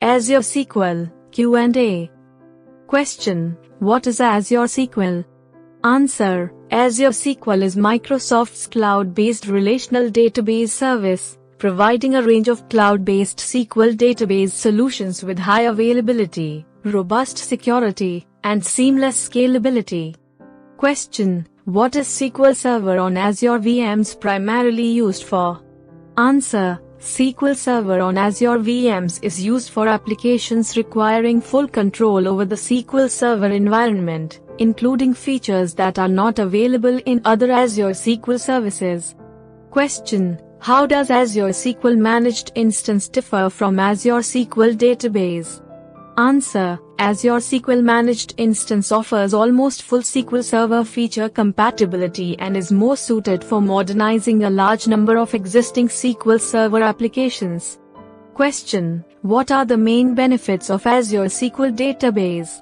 Azure SQL, Q&A. Question: What is Azure SQL? Answer: Azure SQL is Microsoft's cloud-based relational database service, providing a range of cloud-based SQL database solutions with high availability, robust security, and seamless scalability. Question: What is SQL Server on Azure VMs primarily used for? Answer: SQL Server on Azure VMs is used for applications requiring full control over the SQL Server environment, including features that are not available in other Azure SQL services. Question: How does Azure SQL Managed Instance differ from Azure SQL Database? Answer: Azure SQL Managed Instance offers almost full SQL Server feature compatibility and is more suited for modernizing a large number of existing SQL Server applications. Question: What are the main benefits of Azure SQL Database?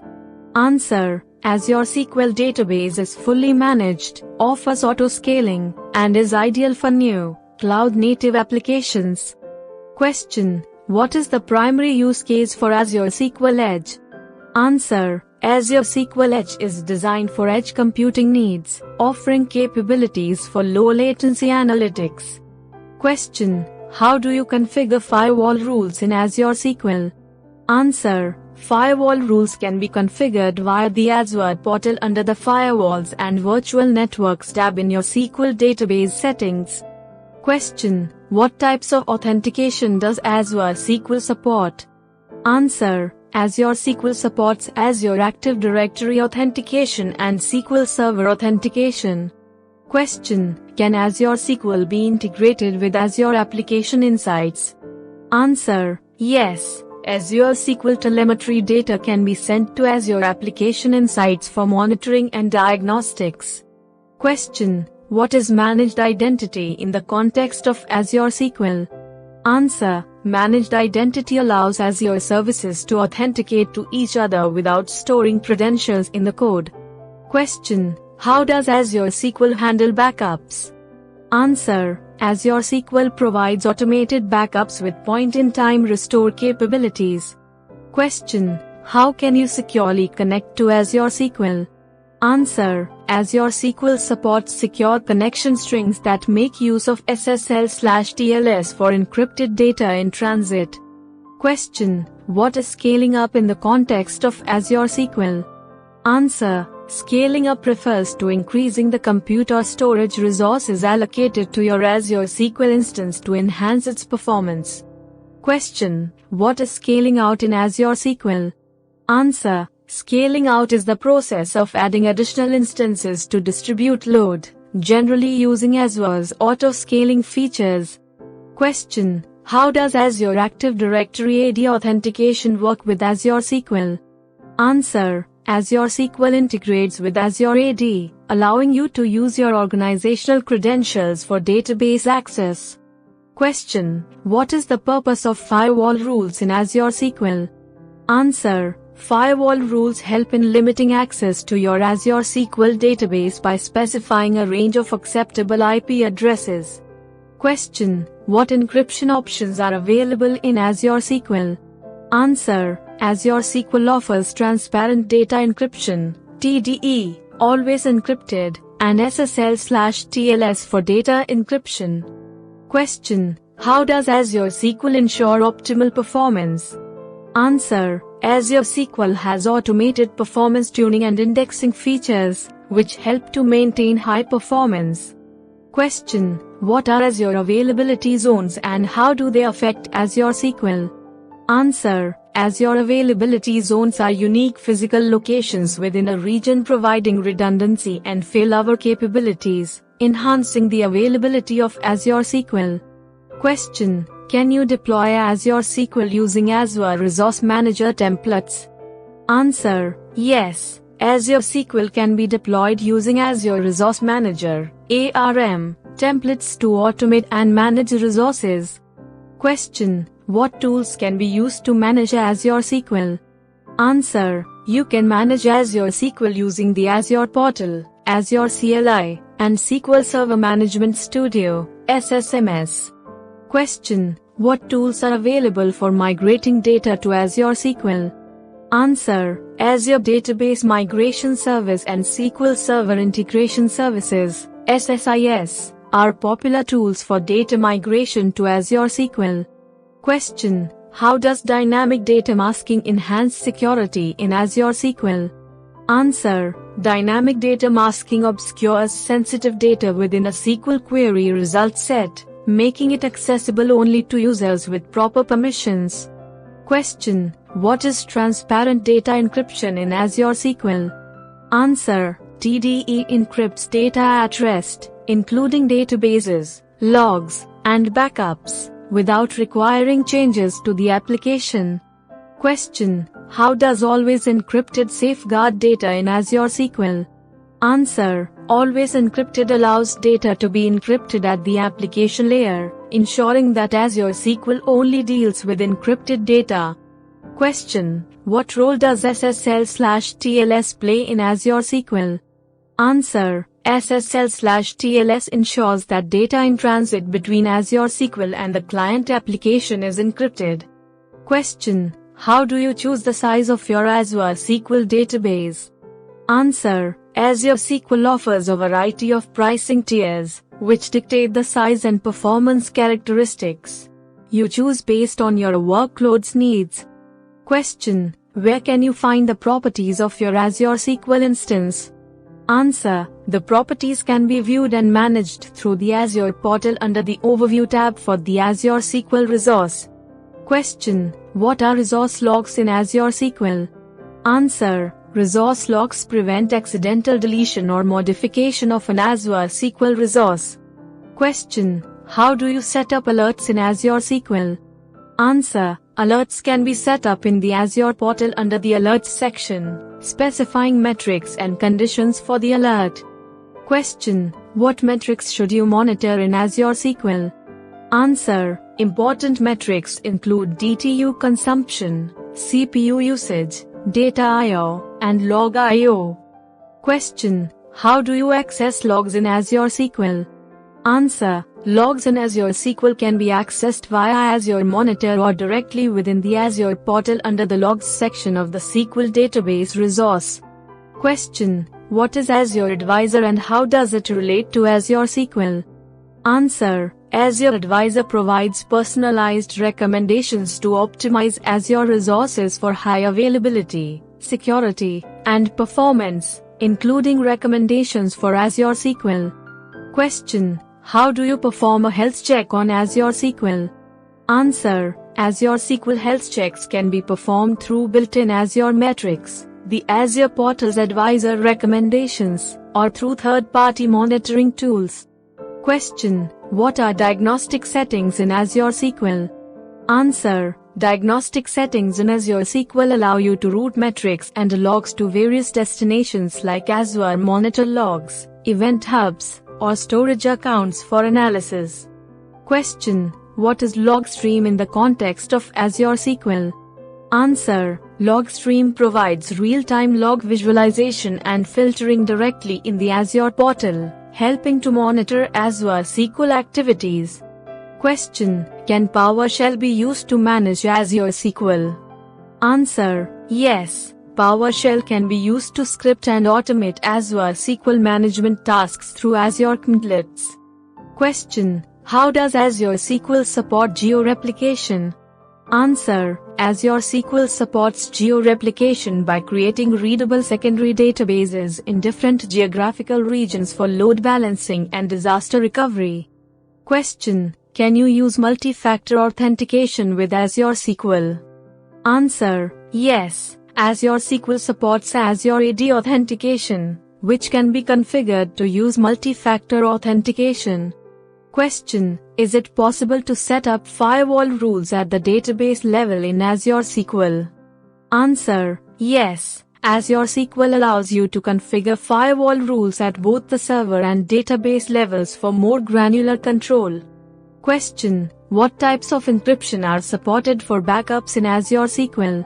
Answer: Azure SQL Database is fully managed, offers auto-scaling, and is ideal for new, cloud-native applications. Question: What is the primary use case for Azure SQL Edge? Answer: Azure SQL Edge is designed for edge computing needs, offering capabilities for low-latency analytics. Question: How do you configure firewall rules in Azure SQL? Answer: Firewall rules can be configured via the Azure portal under the Firewalls and Virtual Networks tab in your SQL database settings. Question: What types of authentication does Azure SQL support? Answer: Azure SQL supports Azure Active Directory authentication and SQL Server authentication. Question: Can Azure SQL be integrated with Azure Application Insights? Answer: Yes. Azure SQL telemetry data can be sent to Azure Application Insights for monitoring and diagnostics. Question: What is managed identity in the context of Azure SQL? Answer: Managed identity allows Azure services to authenticate to each other without storing credentials in the code. Question: How does Azure SQL handle backups? Answer: Azure SQL provides automated backups with point-in-time restore capabilities. Question: How can you securely connect to Azure SQL? Answer: Azure SQL supports secure connection strings that make use of SSL/TLS for encrypted data in transit. Question: What is scaling up in the context of Azure SQL? Answer: Scaling up refers to increasing the compute or storage resources allocated to your Azure SQL instance to enhance its performance. Question: What is scaling out in Azure SQL? Answer: Scaling out is the process of adding additional instances to distribute load, generally using Azure's auto-scaling features. Question: How does Azure Active Directory AD authentication work with Azure SQL? Answer: Azure SQL integrates with Azure AD, allowing you to use your organizational credentials for database access. Question: What is the purpose of firewall rules in Azure SQL? Answer: Firewall rules help in limiting access to your Azure SQL database by specifying a range of acceptable IP addresses. Question: What encryption options are available in Azure SQL? Answer: Azure SQL offers transparent data encryption, TDE, always encrypted, and SSL/TLS for data encryption. Question: How does Azure SQL ensure optimal performance? Answer: Azure SQL has automated performance tuning and indexing features, which help to maintain high performance. Question: What are Azure availability zones and how do they affect Azure SQL? Answer: Azure availability zones are unique physical locations within a region providing redundancy and failover capabilities, enhancing the availability of Azure SQL. Question: Can you deploy Azure SQL using Azure Resource Manager templates? Answer: Yes. Azure SQL can be deployed using Azure Resource Manager (ARM) templates to automate and manage resources. Question: What tools can be used to manage Azure SQL? Answer: You can manage Azure SQL using the Azure portal, Azure CLI, and SQL Server Management Studio (SSMS). Question: What tools are available for migrating data to Azure SQL? Answer: Azure Database Migration Service and SQL Server Integration Services (SSIS) are popular tools for data migration to Azure SQL. Question: How does dynamic data masking enhance security in Azure SQL? Answer: Dynamic data masking obscures sensitive data within a SQL query result set, making it accessible only to users with proper permissions. Question: What is transparent data encryption in Azure SQL? Answer: TDE encrypts data at rest, including databases, logs, and backups, without requiring changes to the application. Question: How does always encrypted safeguard data in Azure SQL? Answer: Always encrypted allows data to be encrypted at the application layer, ensuring that Azure SQL only deals with encrypted data. Question: What role does SSL/TLS play in Azure SQL? Answer: SSL/TLS ensures that data in transit between Azure SQL and the client application is encrypted. Question: How do you choose the size of your Azure SQL database? Answer: Azure SQL offers a variety of pricing tiers, which dictate the size and performance characteristics. You choose based on your workload's needs. Question: Where can you find the properties of your Azure SQL instance? Answer: The properties can be viewed and managed through the Azure portal under the Overview tab for the Azure SQL resource. Question: What are resource logs in Azure SQL? Answer: Resource logs prevent accidental deletion or modification of an Azure SQL resource. Question: How do you set up alerts in Azure SQL? Answer: Alerts can be set up in the Azure portal under the Alerts section, specifying metrics and conditions for the alert. Question: What metrics should you monitor in Azure SQL? Answer: Important metrics include DTU consumption, CPU usage, data I/O, and log I/O. Question: How do you access logs in Azure SQL? Answer: Logs in Azure SQL can be accessed via Azure Monitor or directly within the Azure portal under the Logs section of the SQL database resource. Question: What is Azure Advisor and how does it relate to Azure SQL? Answer: Azure Advisor provides personalized recommendations to optimize Azure resources for high availability, security, and performance, including recommendations for Azure SQL. Question: How do you perform a health check on Azure SQL? Answer: Azure SQL health checks can be performed through built-in Azure metrics, the Azure portal's advisor recommendations, or through third-party monitoring tools. Question: What are diagnostic settings in Azure SQL? Answer: Diagnostic settings in Azure SQL allow you to route metrics and logs to various destinations like Azure Monitor logs, event hubs, or storage accounts for analysis. Question: What is Logstream in the context of Azure SQL? Answer: Logstream provides real-time log visualization and filtering directly in the Azure portal, helping to monitor Azure SQL activities. Question: Can PowerShell be used to manage Azure SQL? Answer: Yes. PowerShell can be used to script and automate Azure SQL management tasks through Azure templates. Question: How does Azure SQL support geo-replication? Answer: Azure SQL supports geo-replication by creating readable secondary databases in different geographical regions for load balancing and disaster recovery. Question: Can you use multi-factor authentication with Azure SQL? Answer: Yes. Azure SQL supports Azure AD authentication, which can be configured to use multi-factor authentication. Question: Is it possible to set up firewall rules at the database level in Azure SQL? Answer: Yes. Azure SQL allows you to configure firewall rules at both the server and database levels for more granular control. Question: What types of encryption are supported for backups in Azure SQL?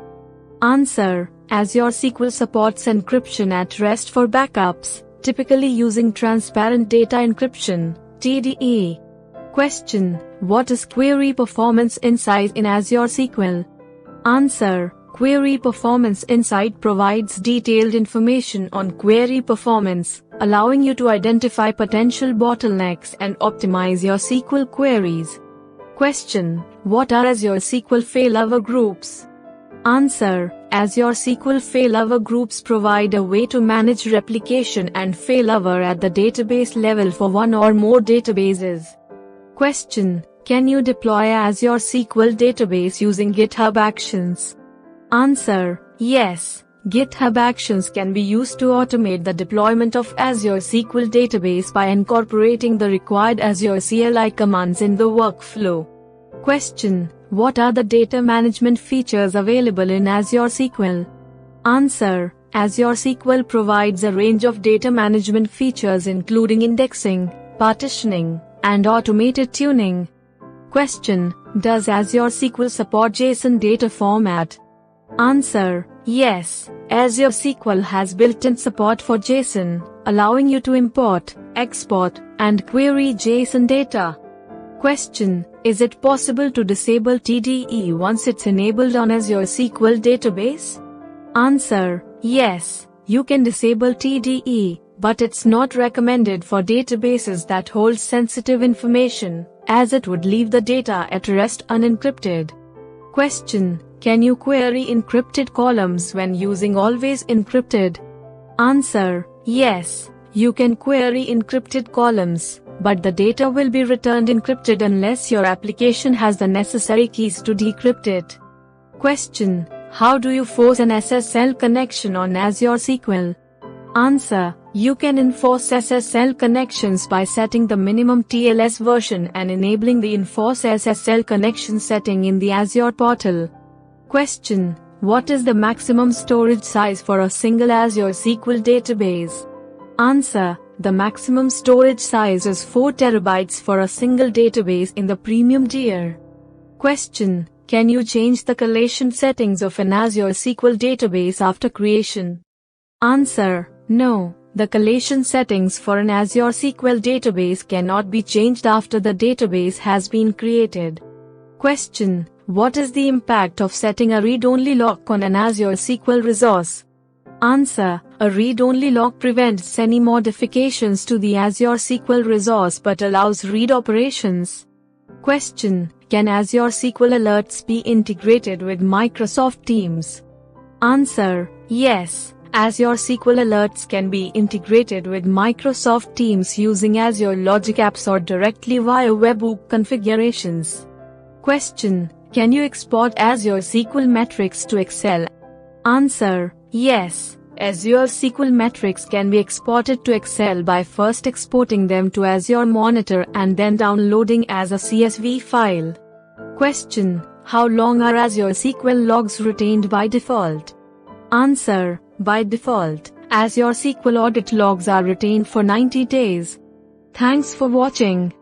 Answer: Azure SQL supports encryption at rest for backups, typically using transparent data encryption (TDE). Question: What is Query Performance Insight in Azure SQL? Answer: Query Performance Insight provides detailed information on query performance, allowing you to identify potential bottlenecks and optimize your SQL queries. Question: What are Azure SQL failover groups? Answer: Azure SQL failover groups provide a way to manage replication and failover at the database level for one or more databases. Question: Can you deploy Azure SQL database using GitHub Actions? Answer: Yes. GitHub Actions can be used to automate the deployment of Azure SQL database by incorporating the required Azure CLI commands in the workflow. Question: What are the data management features available in Azure SQL? Answer: Azure SQL provides a range of data management features including indexing, partitioning, and automated tuning. Question: Does Azure SQL support JSON data format? Answer: Yes. Azure SQL has built-in support for JSON, allowing you to import, export, and query JSON data. Question: Is it possible to disable TDE once it's enabled on Azure SQL database? Answer: Yes, you can disable TDE, but it's not recommended for databases that hold sensitive information, as it would leave the data at rest unencrypted. Question: Can you query encrypted columns when using Always Encrypted? Answer: Yes, you can query encrypted columns, but the data will be returned encrypted unless your application has the necessary keys to decrypt it. Question: How do you force an SSL connection on Azure SQL? Answer: You can enforce SSL connections by setting the minimum TLS version and enabling the Enforce SSL connection setting in the Azure portal. Question: What is the maximum storage size for a single Azure SQL database? Answer: The maximum storage size is 4 TB for a single database in the premium tier. Question: Can you change the collation settings of an Azure SQL database after creation? Answer: No. The collation settings for an Azure SQL database cannot be changed after the database has been created. Question: What is the impact of setting a read-only lock on an Azure SQL resource? Answer: A read-only lock prevents any modifications to the Azure SQL resource but allows read operations. Question: Can Azure SQL alerts be integrated with Microsoft Teams? Answer: Yes. Azure SQL alerts can be integrated with Microsoft Teams using Azure Logic Apps or directly via webhook configurations. Question: Can you export Azure SQL metrics to Excel? Answer: Yes. Azure SQL metrics can be exported to Excel by first exporting them to Azure Monitor and then downloading as a CSV file. Question: How long are Azure SQL logs retained by default? Answer: By default, Azure SQL audit logs are retained for 90 days. Thanks for watching.